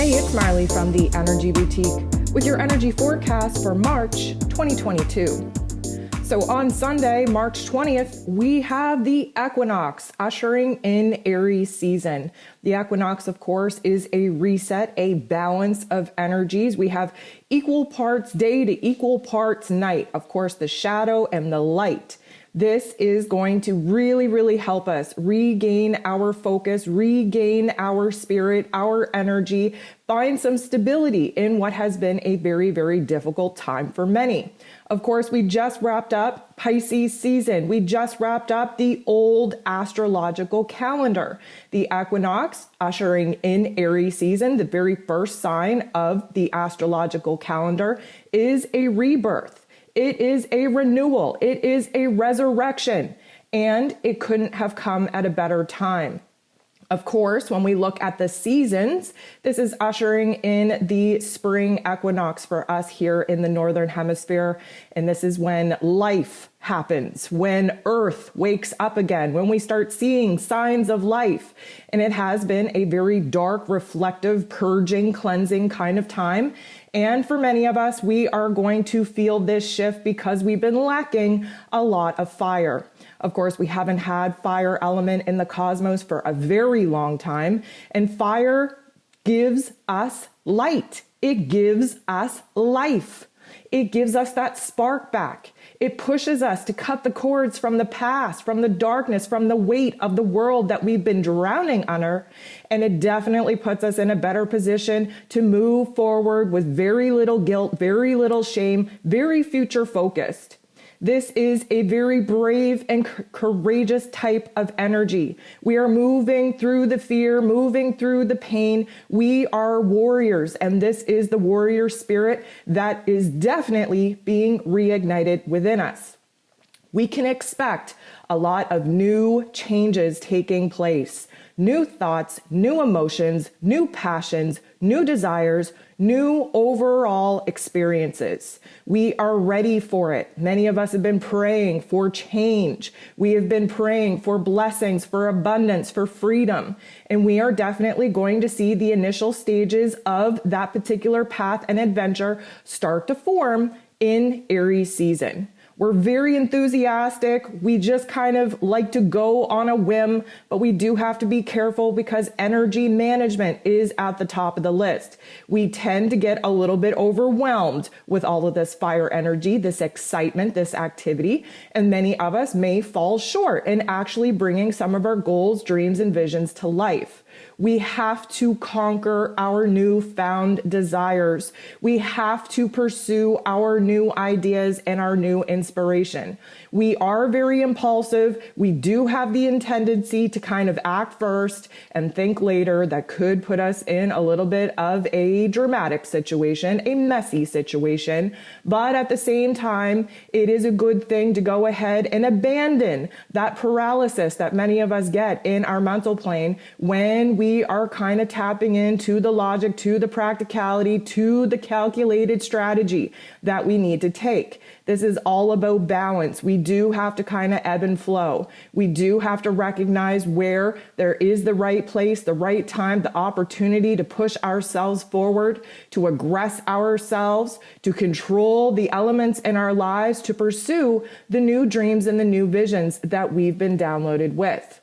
Hey, it's Marley from the Energy Boutique with your energy forecast for March 2022. So on Sunday, March 20th, we have the equinox ushering in Aries season. The equinox, of course, is a reset, a balance of energies. We have equal parts day to equal parts night. Of course, the shadow and the light. This is going to really help us regain our focus, regain our spirit, our energy, find some stability in what has been a very difficult time for many. Of course, we just wrapped up Pisces season. We just wrapped up the old astrological calendar. The equinox ushering in Aries season, the very first sign of the astrological calendar, is a rebirth. It is a renewal. It is a resurrection, and it couldn't have come at a better time. Of course, when we look at the seasons, this is ushering in the spring equinox for us here in the Northern Hemisphere. And this is when life happens, when Earth wakes up again, when we start seeing signs of life. And it has been a very dark, reflective, purging, cleansing kind of time. And for many of us, we are going to feel this shift because we've been lacking a lot of fire. Of course, we haven't had fire element in the cosmos for a very long time. And fire gives us light. It gives us life. It gives us that spark back. It pushes us to cut the cords from the past, from the darkness, from the weight of the world that we've been drowning under. And it definitely puts us in a better position to move forward with very little guilt, very little shame, very future focused. This is a very brave and courageous type of energy. We are moving through the fear, moving through the pain. We are warriors, and this is the warrior spirit that is definitely being reignited within us. We can expect a lot of new changes taking place. New thoughts, new emotions, new passions, new desires, new overall experiences. We are ready for it. Many of us have been praying for change. We have been praying for blessings, for abundance, for freedom. And we are definitely going to see the initial stages of that particular path and adventure start to form in Aries season. We're very enthusiastic. We just kind of like to go on a whim, but we do have to be careful because energy management is at the top of the list. We tend to get a little bit overwhelmed with all of this fire energy, this excitement, this activity, and many of us may fall short in actually bringing some of our goals, dreams, and visions to life. We have to conquer our newfound desires. We have to pursue our new ideas and our new inspiration. We are very impulsive. We do have the tendency to kind of act first and think later. That could put us in a little bit of a dramatic situation, a messy situation. But at the same time, it is a good thing to go ahead and abandon that paralysis that many of us get in our mental plane when we are kind of tapping into the logic, to the practicality, to the calculated strategy that we need to take. This is all about balance. We do have to kind of ebb and flow. We do have to recognize where there is the right place, the right time, the opportunity to push ourselves forward, to aggress ourselves, to control the elements in our lives, to pursue the new dreams and the new visions that we've been downloaded with.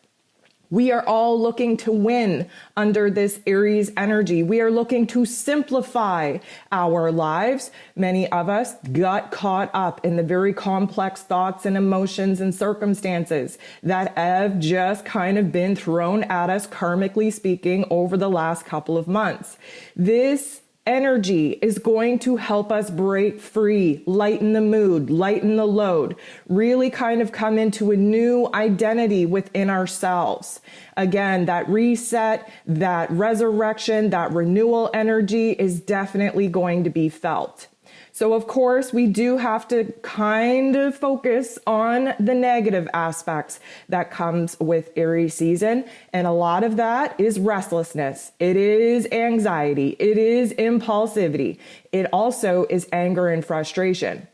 We are all looking to win under this Aries energy. We are looking to simplify our lives. Many of us got caught up in the very complex thoughts and emotions and circumstances that have just kind of been thrown at us, karmically speaking, over the last couple of months. This energy is going to help us break free, lighten the mood, lighten the load, really kind of come into a new identity within ourselves. Again, that reset, that resurrection, that renewal energy is definitely going to be felt. So of course, we do have to kind of focus on the negative aspects that comes with Aries season. And a lot of that is restlessness. It is anxiety. It is impulsivity. It also is anger and frustration.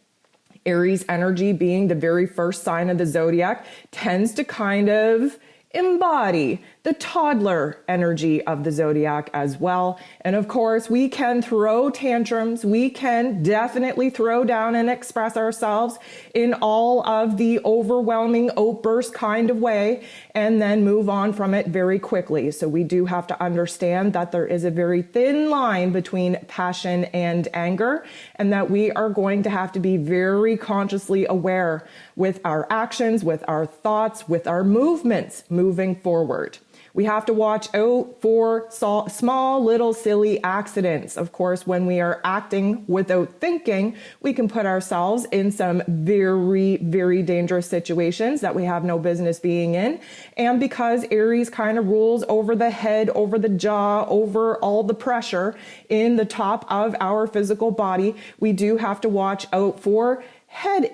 Aries energy, being the very first sign of the zodiac, tends to kind of embody the toddler energy of the zodiac as well. And of course, we can throw tantrums. We can definitely throw down and express ourselves in all of the overwhelming outburst kind of way, and then move on from it very quickly. So we do have to understand that there is a very thin line between passion and anger, and that we are going to have to be very consciously aware with our actions, with our thoughts, with our movements moving forward. We have to watch out for small little silly accidents. Of course, when we are acting without thinking, we can put ourselves in some very, very dangerous situations that we have no business being in. And because Aries kind of rules over the head, over the jaw, over all the pressure in the top of our physical body, we do have to watch out for head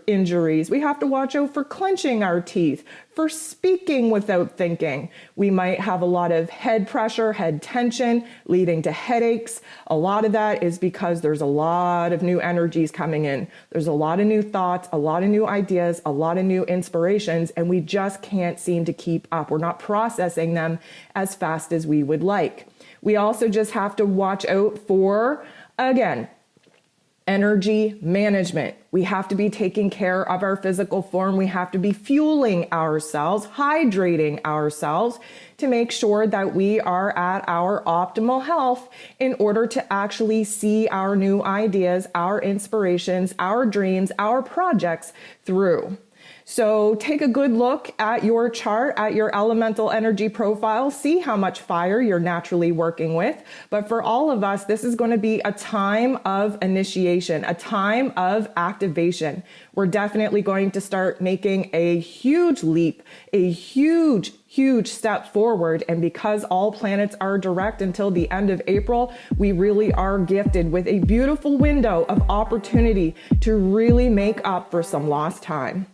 injuries. We have to watch out for clenching our teeth, for speaking without thinking. We might have a lot of head pressure, head tension, leading to headaches. A lot of that is because there's a lot of new energies coming in. There's a lot of new thoughts, a lot of new ideas, a lot of new inspirations, and we just can't seem to keep up. We're not processing them as fast as we would like. We also just have to watch out for, again, energy management. We have to be taking care of our physical form. We have to be fueling ourselves, hydrating ourselves to make sure that we are at our optimal health in order to actually see our new ideas, our inspirations, our dreams, our projects through. So take a good look at your chart, at your elemental energy profile, see how much fire you're naturally working with. But for all of us, this is going to be a time of initiation, a time of activation. We're definitely going to start making a huge leap, a huge step forward. And because all planets are direct until the end of April, we really are gifted with a beautiful window of opportunity to really make up for some lost time.